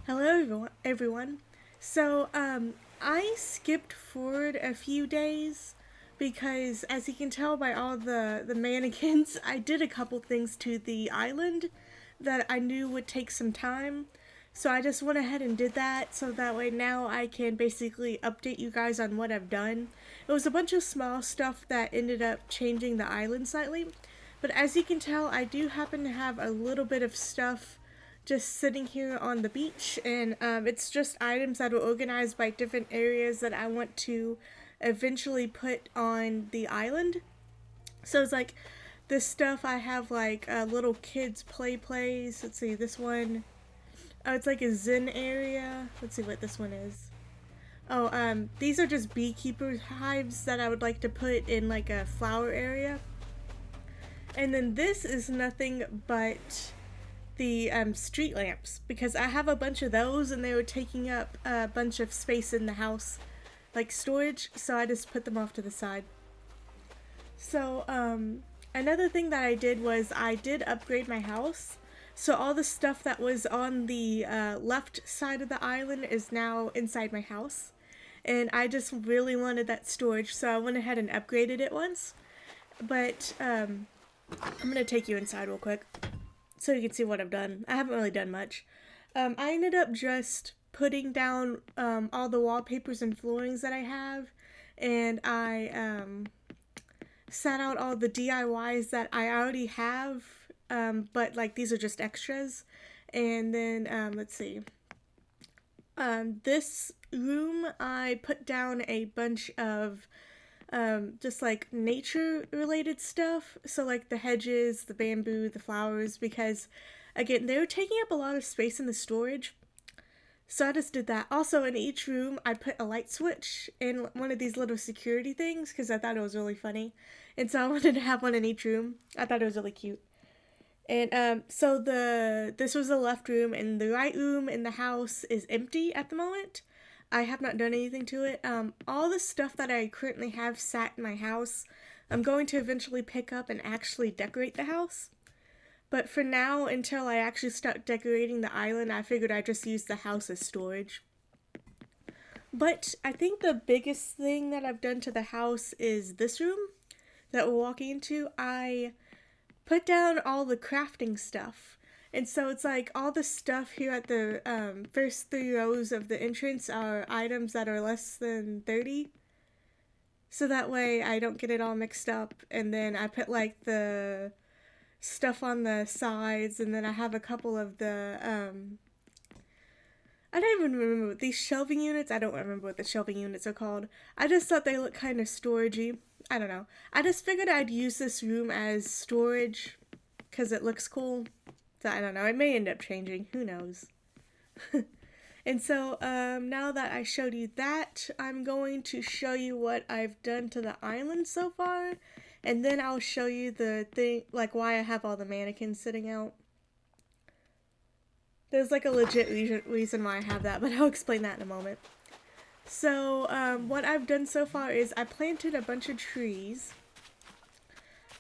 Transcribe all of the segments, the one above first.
Hello, everyone. So, I skipped forward a few days because, as you can tell by all the mannequins, I did a couple things to the island that I knew would take some time. So I just went ahead and did that so that way now I can basically update you guys on what I've done. It was a bunch of small stuff that ended up changing the island slightly, but as you can tell, I do happen to have a little bit of stuff just sitting here on the beach, and it's just items that are organized by different areas that I want to eventually put on the island. So it's like this stuff I have like little kids play plays. Let's see, this one. Oh, it's like a zen area. Let's see what this one is. Oh, these are just beekeeper hives that I would like to put in like a flower area. And then this is nothing but the street lamps because I have a bunch of those and they were taking up a bunch of space in the house, like storage, so I just put them off to the side. So, another thing that I did was I did upgrade my house. So all the stuff that was on the left side of the island is now inside my house. And I just really wanted that storage, so I went ahead and upgraded it once. But I'm gonna take you inside real quick so you can see what I've done. I haven't really done much. I ended up just putting down all the wallpapers and floorings that I have, and I set out all the DIYs that I already have, but like these are just extras. And then let's see. This room I put down a bunch of just like nature related stuff. So like the hedges, the bamboo, the flowers, because again, they were taking up a lot of space in the storage. So I just did that. Also, in each room, I put a light switch in one of these little security things because I thought it was really funny. And so I wanted to have one in each room. I thought it was really cute. And so this was the left room, and the right room in the house is empty at the moment. I have not done anything to it. All the stuff that I currently have sat in my house, I'm going to eventually pick up and actually decorate the house. But for now, until I actually start decorating the island, I figured I'd just use the house as storage. But I think the biggest thing that I've done to the house is this room that we're walking into. I put down all the crafting stuff. And so it's like all the stuff here at the first three rows of the entrance are items that are less than 30. So that way I don't get it all mixed up. And then I put like the stuff on the sides, and then I have a couple of the I don't even remember these shelving units. I don't remember what the shelving units are called. I just thought they looked kind of storagey. I don't know. I just figured I'd use this room as storage because it looks cool. So I don't know. It may end up changing. Who knows? And so now that I showed you that, I'm going to show you what I've done to the island so far. And then I'll show you the thing, like why I have all the mannequins sitting out. There's like a legit reason why I have that, but I'll explain that in a moment. So what I've done so far is I planted a bunch of trees.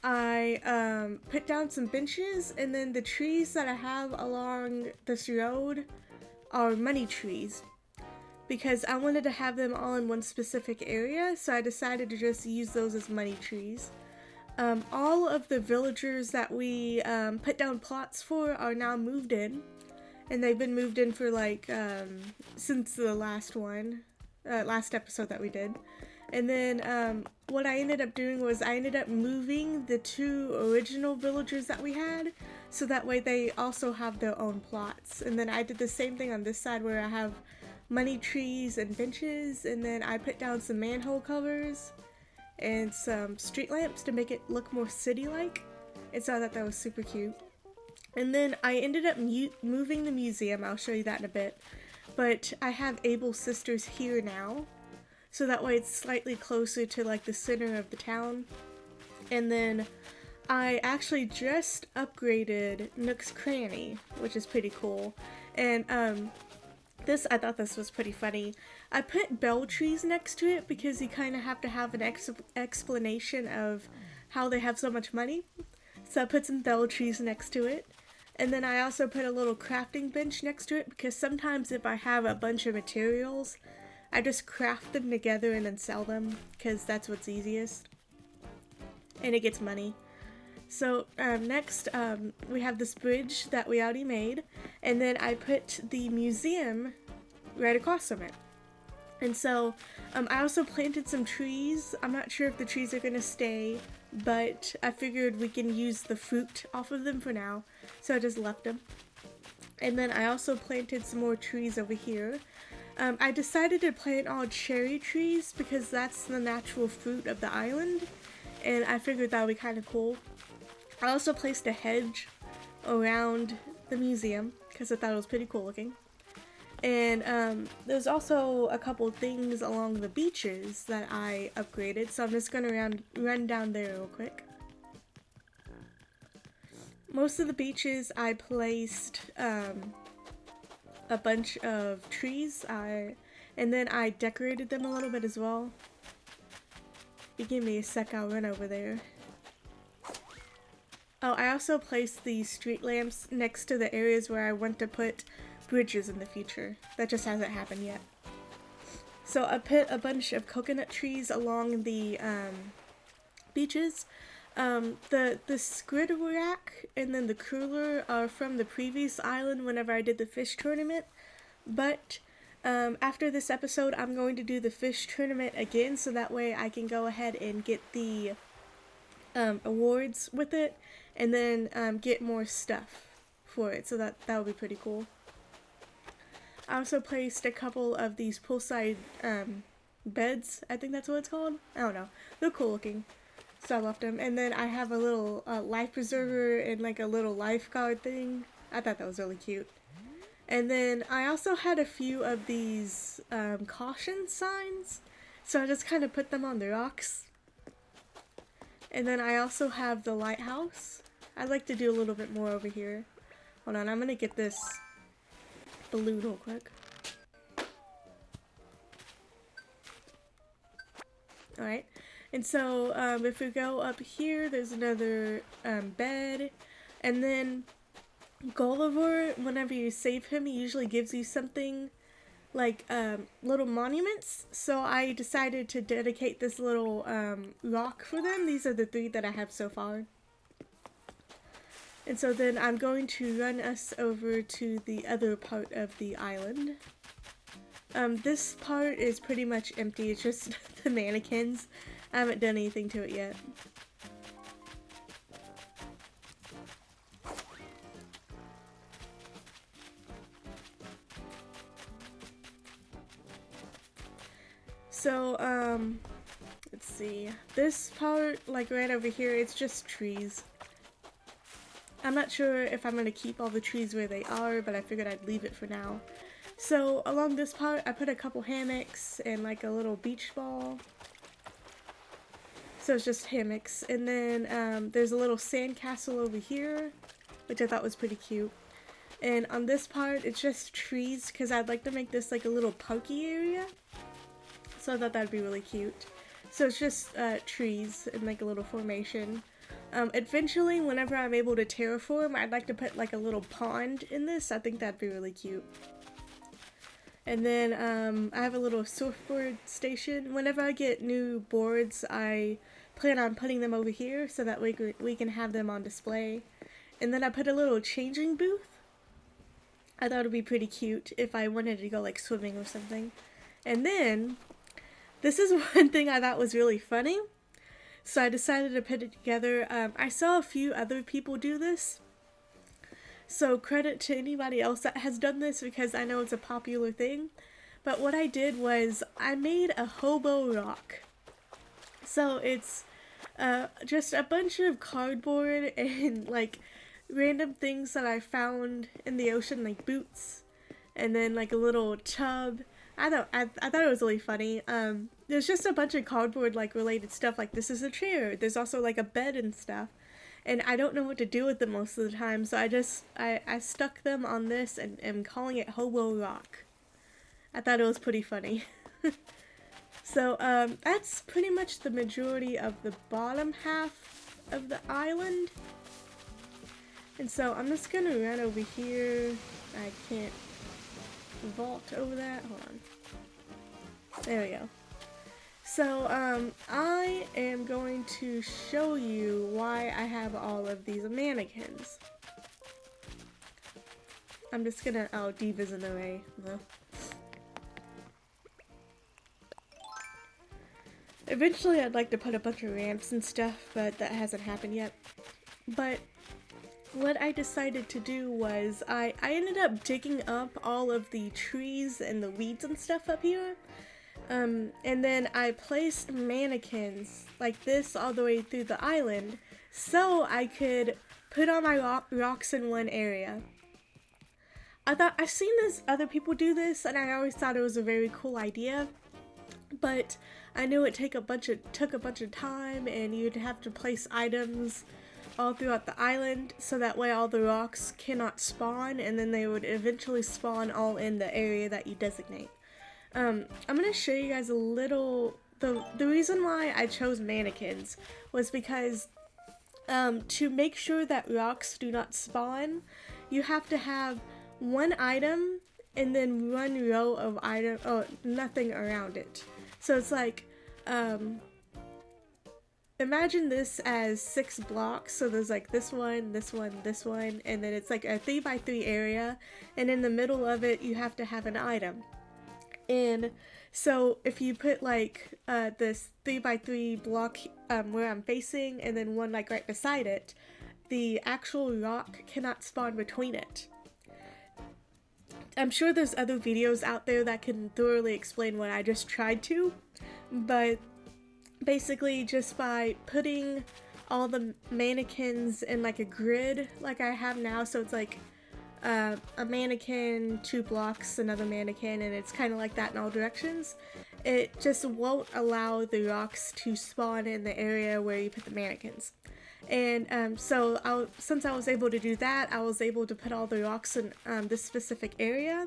I put down some benches, and then the trees that I have along this road are money trees because I wanted to have them all in one specific area, so I decided to just use those as money trees. All of the villagers that we put down plots for are now moved in, and they've been moved in for like since the last episode that we did. And then what I ended up doing was I ended up moving the two original villagers that we had, so that way they also have their own plots. And then I did the same thing on this side where I have money trees and benches, and then I put down some manhole covers and some street lamps to make it look more city-like. And so I thought that was super cute. And then I ended up moving the museum. I'll show you that in a bit. But I have Able Sisters here now, so that way it's slightly closer to like the center of the town. And then I actually just upgraded Nook's Cranny, which is pretty cool. And I thought this was pretty funny. I put bell trees next to it because you kind of have to have an explanation of how they have so much money. So I put some bell trees next to it. And then I also put a little crafting bench next to it because sometimes if I have a bunch of materials, I just craft them together and then sell them because that's what's easiest. And it gets money. So next we have this bridge that we already made, and then I put the museum right across from it. And so I also planted some trees. I'm not sure if the trees are gonna stay, but I figured we can use the fruit off of them for now, so I just left them. And then I also planted some more trees over here. I decided to plant all cherry trees because that's the natural fruit of the island, and I figured that would be kind of cool. I also placed a hedge around the museum because I thought it was pretty cool looking. And there's also a couple things along the beaches that I upgraded, so I'm just gonna run down there real quick. Most of the beaches I placed a bunch of trees, and then I decorated them a little bit as well. You give me a sec, I'll run over there. Oh, I also placed these street lamps next to the areas where I want to put bridges in the future. That just hasn't happened yet. So I put a bunch of coconut trees along the beaches. The squid rack and then the cooler are from the previous island whenever I did the fish tournament. But after this episode, I'm going to do the fish tournament again so that way I can go ahead and get the awards with it, and then get more stuff for it, so that would be pretty cool. I also placed a couple of these poolside beds, I think that's what it's called. I don't know. They're cool looking, so I left them. And then I have a little life preserver and like a little lifeguard thing. I thought that was really cute. And then I also had a few of these caution signs, so I just kind of put them on the rocks. And then I also have the lighthouse. I'd like to do a little bit more over here. Hold on, I'm gonna get this balloon real quick. Alright, and so if we go up here, there's another bed. And then Gulliver, whenever you save him, he usually gives you something like little monuments, so I decided to dedicate this little rock for them. These are the 3 that I have so far. And so then I'm going to run us over to the other part of the island. This part is pretty much empty, it's just the mannequins. I haven't done anything to it yet. So, let's see. This part, like right over here, it's just trees. I'm not sure if I'm going to keep all the trees where they are, but I figured I'd leave it for now. So, along this part, I put a couple hammocks and like a little beach ball. So it's just hammocks. And then there's a little sandcastle over here, which I thought was pretty cute. And on this part, it's just trees, because I'd like to make this like a little parky area. So I thought that'd be really cute. So it's just trees in like a little formation. Eventually, whenever I'm able to terraform, I'd like to put like a little pond in this. I think that'd be really cute. And then I have a little surfboard station. Whenever I get new boards, I plan on putting them over here so that we can have them on display. And then I put a little changing booth. I thought it would be pretty cute if I wanted to go like swimming or something. And then, this is one thing I thought was really funny. So I decided to put it together. I saw a few other people do this. So credit to anybody else that has done this because I know it's a popular thing. But what I did was I made a hobo rock. So it's just a bunch of cardboard and like random things that I found in the ocean, like boots, and then like a little tub. I thought it was really funny. There's just a bunch of cardboard like related stuff, like this is a chair. There's also like a bed and stuff. and I don't know what to do with them most of the time, so I stuck them on this and am calling it Hobo Rock. I thought it was pretty funny. So that's pretty much the majority of the bottom half of the island. And so I'm just gonna run over here. I can't vault over that. Hold on. There we go. So I am going to show you why I have all of these mannequins. I'm just gonna, oh, Diva's in the way. No. Eventually I'd like to put a bunch of ramps and stuff, but that hasn't happened yet. But what I decided to do was I ended up digging up all of the trees and the weeds and stuff up here. And then I placed mannequins like this all the way through the island so I could put all my rocks in one area. I've seen other people do this, and I always thought it was a very cool idea, but I knew it took a bunch of time, and you'd have to place items all throughout the island so that way all the rocks cannot spawn, and then they would eventually spawn all in the area that you designate. I'm gonna show you guys a little. The reason why I chose mannequins was because to make sure that rocks do not spawn, you have to have one item and then one row of nothing around it. So it's like, imagine this as 6 blocks. So there's like this one, this one, this one, and then it's like a 3x3 area, and in the middle of it you have to have an item. And so if you put like this 3x3 block where I'm facing, and then one like right beside it, the actual rock cannot spawn between it. I'm sure there's other videos out there that can thoroughly explain what I just tried to, but basically just by putting all the mannequins in like a grid like I have now, so it's like a mannequin, 2 blocks, another mannequin, and it's kind of like that in all directions. It just won't allow the rocks to spawn in the area where you put the mannequins. And so since I was able to do that, I was able to put all the rocks in this specific area.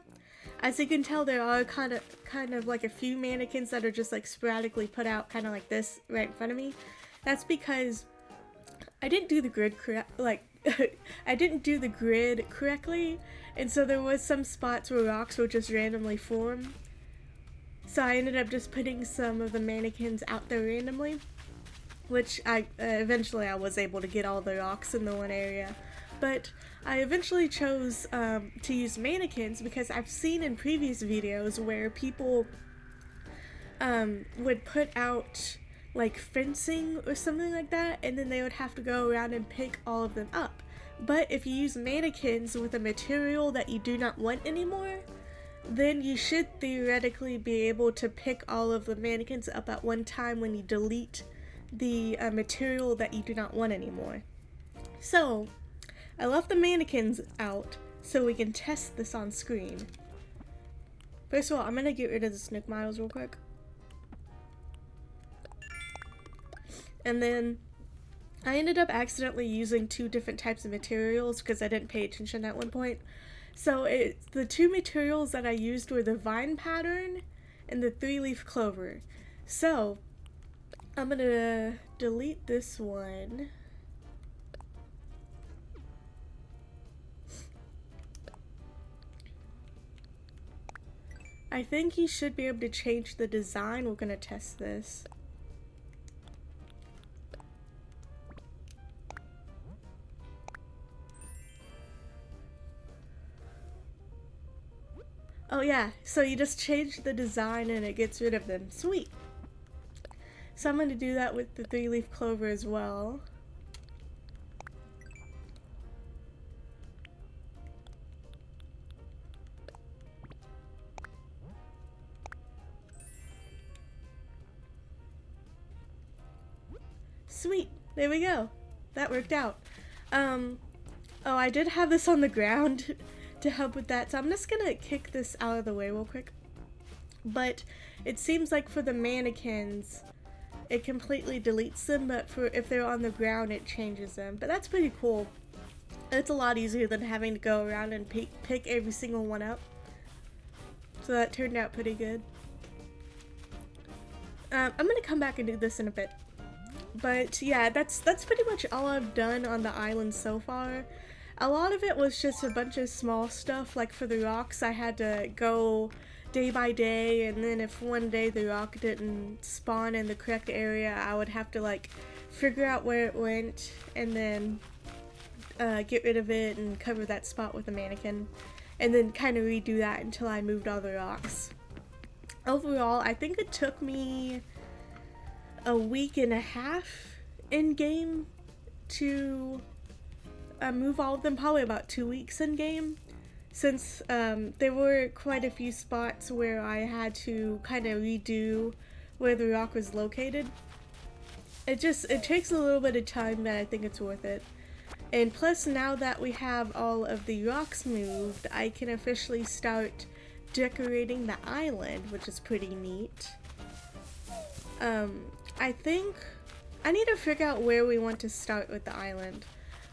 As you can tell, there are kind of like a few mannequins that are just like sporadically put out, kind of like this right in front of me. That's because I didn't do the grid I didn't do the grid correctly, and so there was some spots where rocks would just randomly form. So I ended up just putting some of the mannequins out there randomly, which eventually I was able to get all the rocks in the one area. But I eventually chose to use mannequins because I've seen in previous videos where people would put out like fencing or something like that, and then they would have to go around and pick all of them up. But if you use mannequins with a material that you do not want anymore, then you should theoretically be able to pick all of the mannequins up at one time when you delete the material that you do not want anymore. So I left the mannequins out so we can test this on screen. First of all, I'm gonna get rid of the Snook Miles real quick. And then I ended up accidentally using 2 different types of materials because I didn't pay attention at one point. So the 2 materials that I used were the vine pattern and the 3-leaf clover. So I'm gonna delete this one. I think you should be able to change the design. We're gonna test this. Oh yeah, so you just change the design and it gets rid of them. Sweet. So I'm going to do that with the 3-leaf clover as well. Sweet. There we go. That worked out. Oh, I did have this on the ground to help with that, so I'm just gonna kick this out of the way real quick. But it seems like for the mannequins, it completely deletes them, but for if they're on the ground, it changes them. But that's pretty cool. It's a lot easier than having to go around and pick every single one up. So that turned out pretty good. I'm gonna come back and do this in a bit. But yeah, that's pretty much all I've done on the island so far. A lot of it was just a bunch of small stuff, like for the rocks I had to go day by day, and then if one day the rock didn't spawn in the correct area, I would have to like figure out where it went and then get rid of it and cover that spot with a mannequin, and then kind of redo that until I moved all the rocks. Overall, I think it took me a week and a half in game to move all of them, probably about 2 weeks in game, since there were quite a few spots where I had to kind of redo where the rock was located. It takes a little bit of time, but I think it's worth it. And plus, now that we have all of the rocks moved, I can officially start decorating the island, which is pretty neat. I think I need to figure out where we want to start with the island,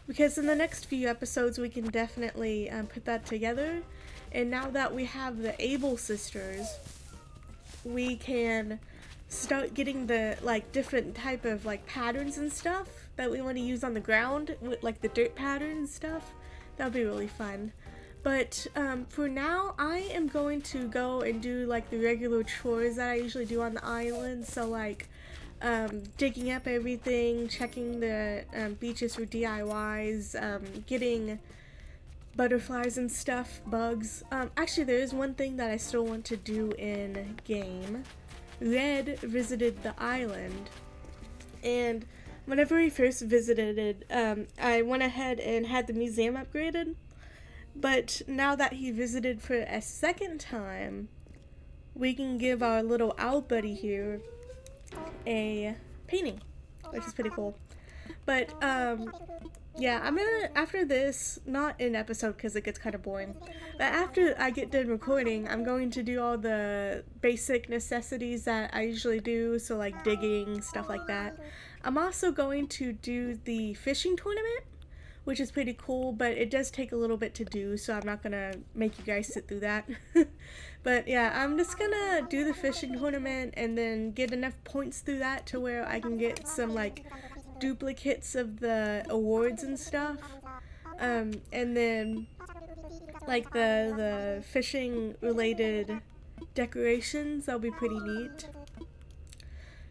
because in the next few episodes we can definitely put that together. And now that we have the Able sisters, we can start getting the like different type of like patterns and stuff that we want to use on the ground, with like the dirt pattern and stuff. That'll be really fun. But for now, I am going to go and do like the regular chores that I usually do on the island. So like digging up everything, checking the beaches for DIYs, getting butterflies and stuff, bugs. Actually, there is one thing that I still want to do in game. Red visited the island, and whenever he first visited it, I went ahead and had the museum upgraded. But now that he visited for a second time, we can give our little owl buddy here a painting, which is pretty cool. But yeah, I'm gonna, after this, not an episode because it gets kind of boring, but after I get done recording, I'm going to do all the basic necessities that I usually do, so like digging, stuff like that. I'm also going to do the fishing tournament, which is pretty cool, but it does take a little bit to do, so I'm not gonna make you guys sit through that. But yeah, I'm just gonna do the fishing tournament and then get enough points through that to where I can get some like duplicates of the awards and stuff. And then like the fishing related decorations, that'll be pretty neat.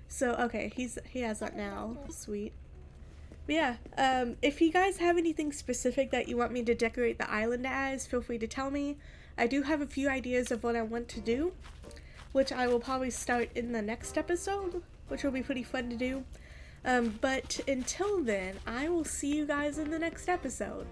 So okay, he has that now. Sweet. But yeah, if you guys have anything specific that you want me to decorate the island as, feel free to tell me. I do have a few ideas of what I want to do, which I will probably start in the next episode, which will be pretty fun to do. But until then, I will see you guys in the next episode.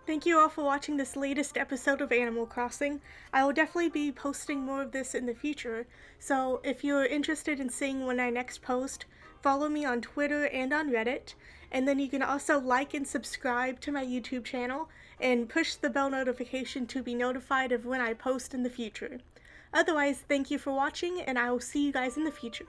Thank you all for watching this latest episode of Animal Crossing. I will definitely be posting more of this in the future, so if you're interested in seeing when I next post, follow me on Twitter and on Reddit, and then you can also like and subscribe to my YouTube channel and push the bell notification to be notified of when I post in the future. Otherwise, thank you for watching, and I will see you guys in the future.